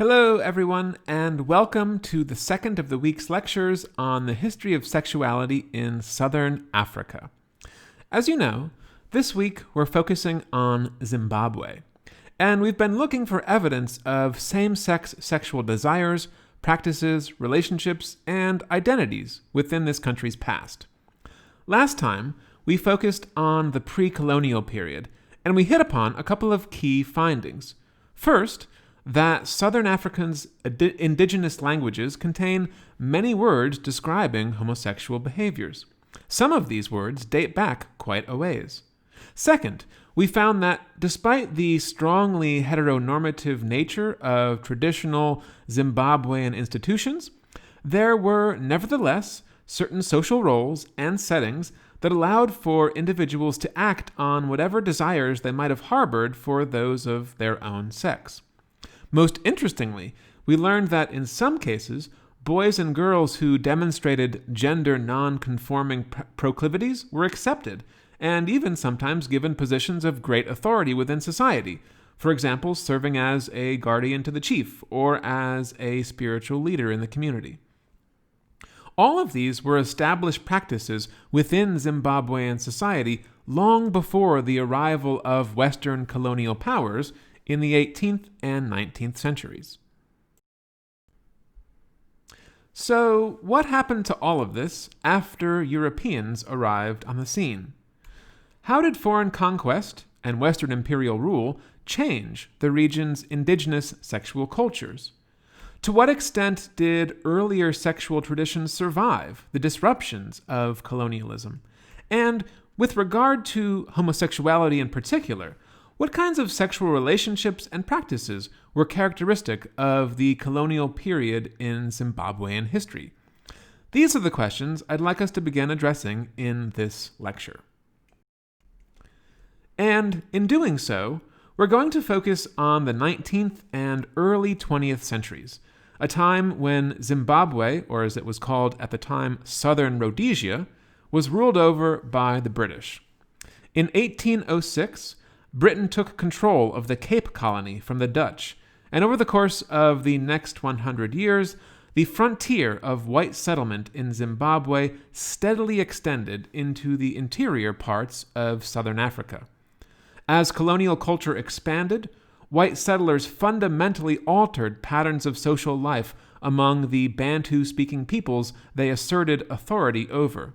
Hello, everyone, and welcome to the second of the week's lectures on the history of sexuality in Southern Africa. As you know, this week we're focusing on Zimbabwe, and we've been looking for evidence of same-sex sexual desires, practices, relationships, and identities within this country's past. Last time, we focused on the pre-colonial period, and we hit upon a couple of key findings. First, that Southern Africans' indigenous languages contain many words describing homosexual behaviors. Some of these words date back quite a ways. Second, we found that despite the strongly heteronormative nature of traditional Zimbabwean institutions, there were nevertheless certain social roles and settings that allowed for individuals to act on whatever desires they might have harbored for those of their own sex. Most interestingly, we learned that in some cases, boys and girls who demonstrated gender non-conforming proclivities were accepted, and even sometimes given positions of great authority within society, for example, serving as a guardian to the chief or as a spiritual leader in the community. All of these were established practices within Zimbabwean society long before the arrival of Western colonial powers in the 18th and 19th centuries. So, what happened to all of this after Europeans arrived on the scene? How did foreign conquest and Western imperial rule change the region's indigenous sexual cultures? To what extent did earlier sexual traditions survive the disruptions of colonialism? And with regard to homosexuality in particular, what kinds of sexual relationships and practices were characteristic of the colonial period in Zimbabwean history? These are the questions I'd like us to begin addressing in this lecture. And in doing so, we're going to focus on the 19th and early 20th centuries, a time when Zimbabwe, or as it was called at the time, Southern Rhodesia, was ruled over by the British. In 1806, Britain took control of the Cape Colony from the Dutch, and over the course of the next 100 years, the frontier of white settlement in Zimbabwe steadily extended into the interior parts of southern Africa. As colonial culture expanded, white settlers fundamentally altered patterns of social life among the Bantu-speaking peoples they asserted authority over.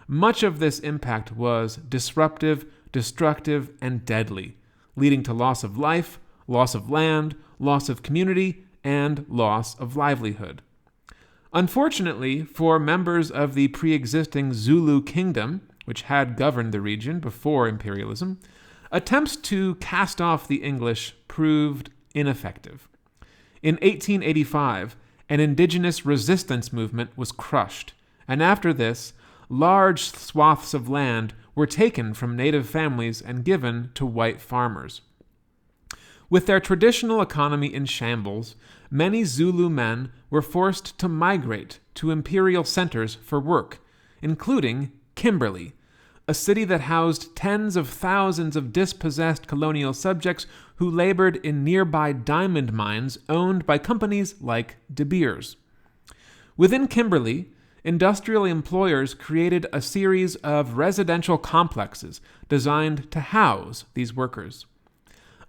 Much of this impact was disruptive, destructive, and deadly, leading to loss of life, loss of land, loss of community, and loss of livelihood. Unfortunately, for members of the pre-existing Zulu kingdom, which had governed the region before imperialism, attempts to cast off the English proved ineffective. In 1885, an indigenous resistance movement was crushed, and after this, large swaths of land were taken from native families and given to white farmers. With their traditional economy in shambles, many Zulu men were forced to migrate to imperial centers for work, including Kimberley, a city that housed tens of thousands of dispossessed colonial subjects who labored in nearby diamond mines owned by companies like De Beers. Within Kimberley, industrial employers created a series of residential complexes designed to house these workers.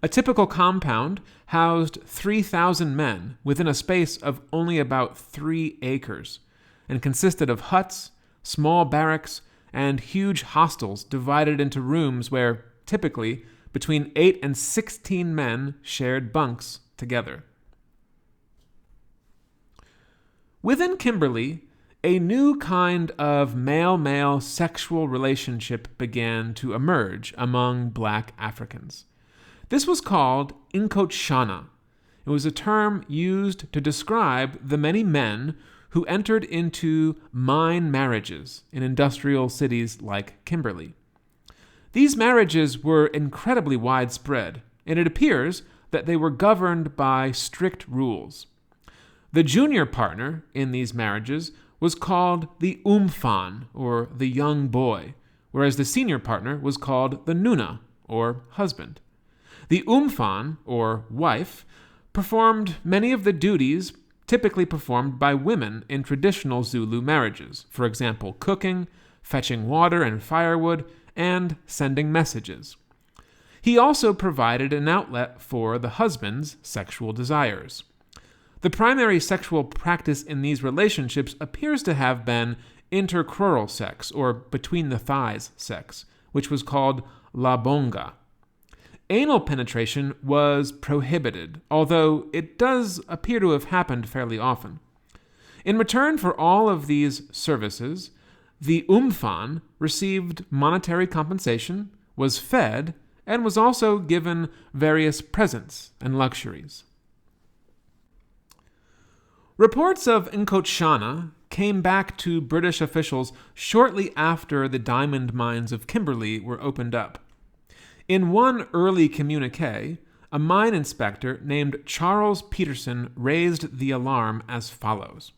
A typical compound housed 3,000 men within a space of only about 3 acres and consisted of huts, small barracks, and huge hostels divided into rooms where, typically, between 8 and 16 men shared bunks together. Within Kimberley, a new kind of male-male sexual relationship began to emerge among Black Africans. This was called Incota. It was a term used to describe the many men who entered into mine marriages in industrial cities like Kimberley. These marriages were incredibly widespread, and it appears that they were governed by strict rules. The junior partner in these marriages was called the umfaan, or the young boy, whereas the senior partner was called the nuna, or husband. The umfaan, or wife, performed many of the duties typically performed by women in traditional Zulu marriages, for example, cooking, fetching water and firewood, and sending messages. He also provided an outlet for the husband's sexual desires. The primary sexual practice in these relationships appears to have been intercrural sex, or between-the-thighs sex, which was called la bonga. Anal penetration was prohibited, although it does appear to have happened fairly often. In return for all of these services, the umfaan received monetary compensation, was fed, and was also given various presents and luxuries. Reports of Incota came back to British officials shortly after the diamond mines of Kimberley were opened up. In one early communiqué, a mine inspector named Charles Peterson raised the alarm as follows: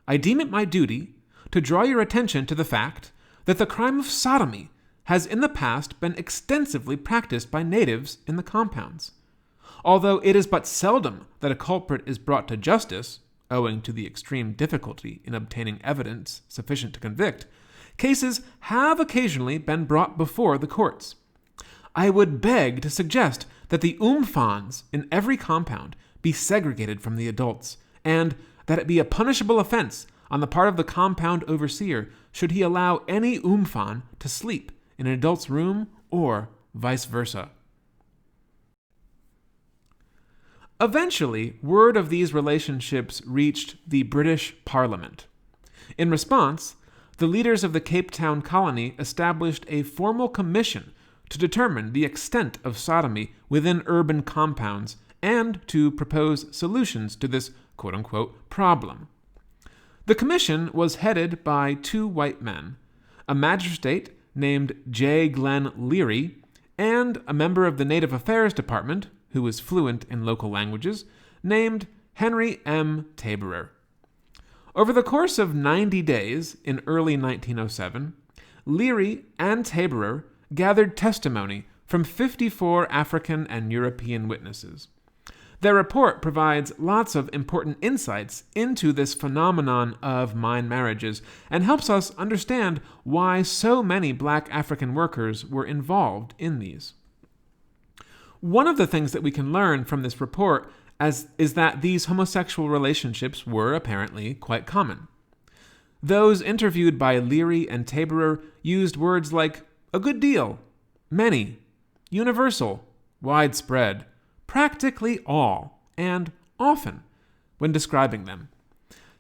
"I deem it my duty to draw your attention to the fact that the crime of sodomy has in the past been extensively practiced by natives in the compounds. Although it is but seldom that a culprit is brought to justice, owing to the extreme difficulty in obtaining evidence sufficient to convict, cases have occasionally been brought before the courts. I would beg to suggest that the umfaans in every compound be segregated from the adults, and that it be a punishable offense on the part of the compound overseer should he allow any umfaan to sleep in an adult's room or vice versa." Eventually, word of these relationships reached the British Parliament. In response, the leaders of the Cape Town colony established a formal commission to determine the extent of sodomy within urban compounds and to propose solutions to this quote-unquote problem. The commission was headed by two white men, a magistrate named J. Glenn Leary, and a member of the Native Affairs Department, who was fluent in local languages, named Henry M. Taberer. Over the course of 90 days in early 1907, Leary and Taberer gathered testimony from 54 African and European witnesses. Their report provides lots of important insights into this phenomenon of mine marriages and helps us understand why so many black African workers were involved in these. One of the things that we can learn from this report is that these homosexual relationships were apparently quite common. Those interviewed by Leary and Taberer used words like a good deal, many, universal, widespread, practically all, and often when describing them.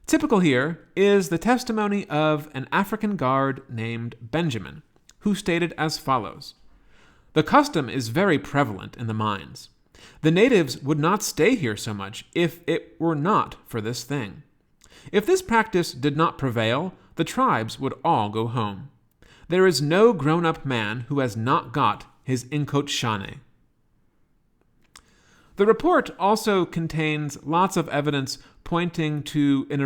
Typical here is the testimony of an African guard named Benjamin, who stated as follows: "The custom is very prevalent in the mines. The natives would not stay here so much if it were not for this thing. If this practice did not prevail, the tribes would all go home. There is no grown-up man who has not got his Incota. The report also contains lots of evidence pointing to an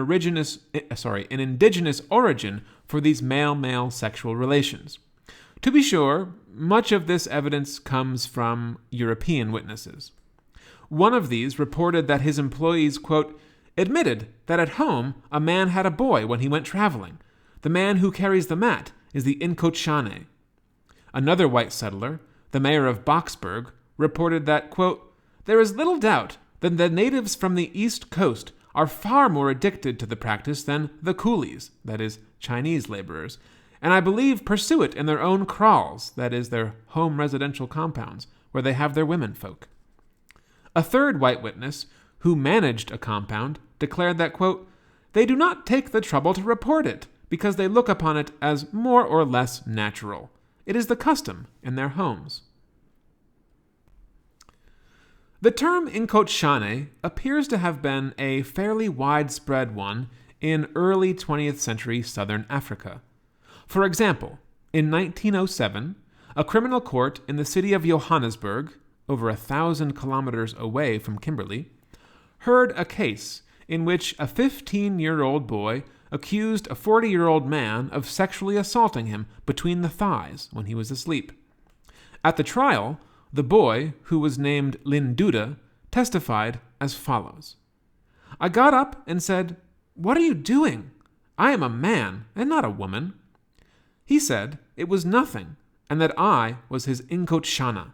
indigenous origin for these male-male sexual relations. To be sure, much of this evidence comes from European witnesses. One of these reported that his employees, quote, admitted that at home a man had a boy when he went traveling. The man who carries the mat is the Incota. Another white settler, the mayor of Boksburg, reported that, quote, there is little doubt that the natives from the East Coast are far more addicted to the practice than the coolies, that is, Chinese laborers, and I believe pursue it in their own kraals, that is, their home residential compounds, where they have their womenfolk. A third white witness, who managed a compound, declared that, quote, they do not take the trouble to report it, because they look upon it as more or less natural. It is the custom in their homes. The term Incota appears to have been a fairly widespread one in early 20th century southern Africa. For example, in 1907, a criminal court in the city of Johannesburg, over 1,000 kilometers away from Kimberley, heard a case in which a 15-year-old boy accused a 40-year-old man of sexually assaulting him between the thighs when he was asleep. At the trial, the boy, who was named Linduda, testified as follows. I got up and said, "What are you doing? I am a man and not a woman." He said it was nothing, and that I was his Incota.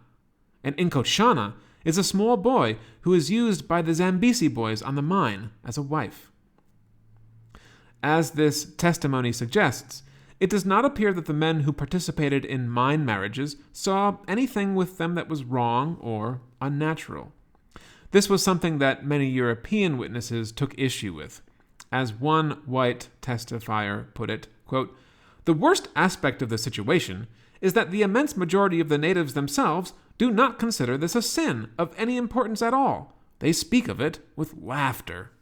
An Incota is a small boy who is used by the Zambesi boys on the mine as a wife. As this testimony suggests, it does not appear that the men who participated in mine marriages saw anything with them that was wrong or unnatural. This was something that many European witnesses took issue with. As one white testifier put it, quote, "The worst aspect of the situation is that the immense majority of the natives themselves do not consider this a sin of any importance at all. They speak of it with laughter."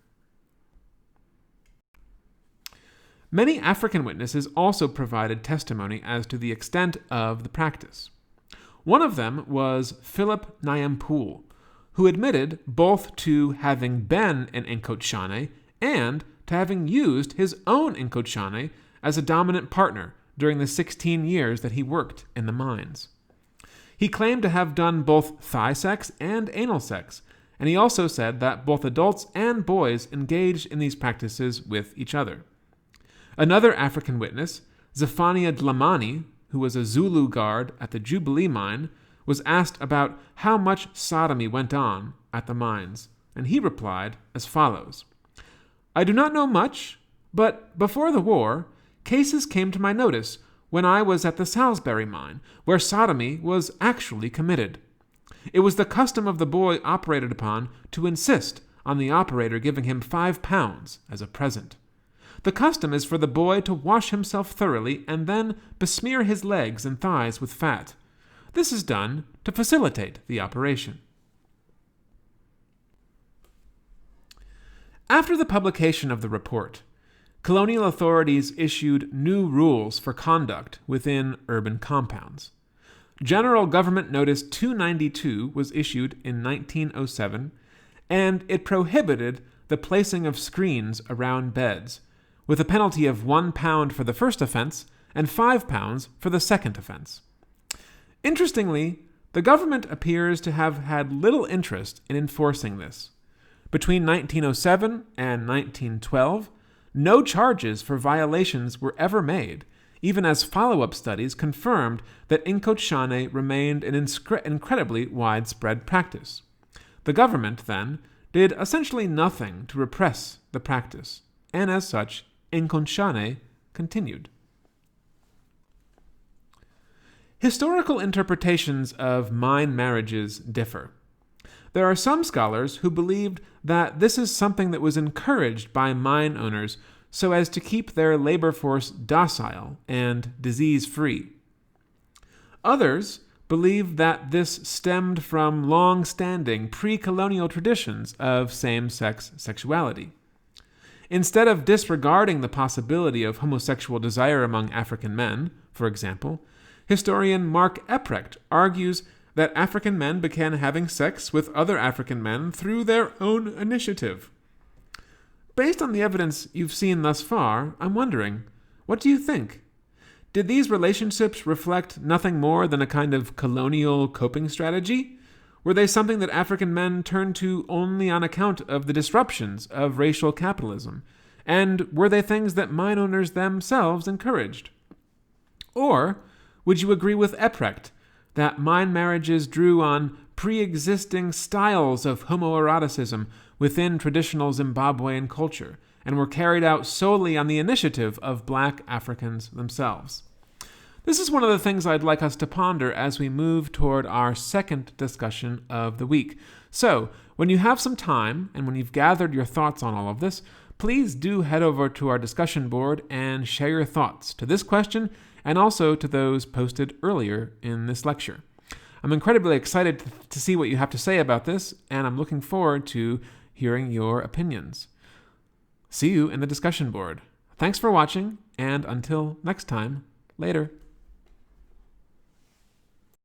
Many African witnesses also provided testimony as to the extent of the practice. One of them was Philip Nyampool, who admitted both to having been an Incota and to having used his own Incota as a dominant partner during the 16 years that he worked in the mines. He claimed to have done both thigh sex and anal sex, and he also said that both adults and boys engaged in these practices with each other. Another African witness, Zephaniah Dlamini, who was a Zulu guard at the Jubilee mine, was asked about how much sodomy went on at the mines, and he replied as follows. "I do not know much, but before the war, cases came to my notice when I was at the Salisbury mine, where sodomy was actually committed. It was the custom of the boy operated upon to insist on the operator giving him £5 as a present. The custom is for the boy to wash himself thoroughly and then besmear his legs and thighs with fat. This is done to facilitate the operation." After the publication of the report, colonial authorities issued new rules for conduct within urban compounds. General Government Notice 292 was issued in 1907, and it prohibited the placing of screens around beds, with a penalty of £1 for the first offense and £5 for the second offense. Interestingly, the government appears to have had little interest in enforcing this. Between 1907 and 1912, no charges for violations were ever made, even as follow-up studies confirmed that Incota remained an incredibly widespread practice. The government, then, did essentially nothing to repress the practice, and as such, Incota continued. Historical interpretations of mine marriages differ. There are some scholars who believed that this is something that was encouraged by mine owners so as to keep their labor force docile and disease-free. Others believed that this stemmed from long-standing pre-colonial traditions of same-sex sexuality. Instead of disregarding the possibility of homosexual desire among African men, for example, historian Mark Eprecht argues that African men began having sex with other African men through their own initiative. Based on the evidence you've seen thus far, I'm wondering, what do you think? Did these relationships reflect nothing more than a kind of colonial coping strategy? Were they something that African men turned to only on account of the disruptions of racial capitalism? And were they things that mine owners themselves encouraged? Or would you agree with Eprecht that mine marriages drew on pre-existing styles of homoeroticism within traditional Zimbabwean culture and were carried out solely on the initiative of black Africans themselves? This is one of the things I'd like us to ponder as we move toward our second discussion of the week. So, when you have some time and when you've gathered your thoughts on all of this, please do head over to our discussion board and share your thoughts to this question and also to those posted earlier in this lecture. I'm incredibly excited to see what you have to say about this, and I'm looking forward to hearing your opinions. See you in the discussion board. Thanks for watching, and until next time, later.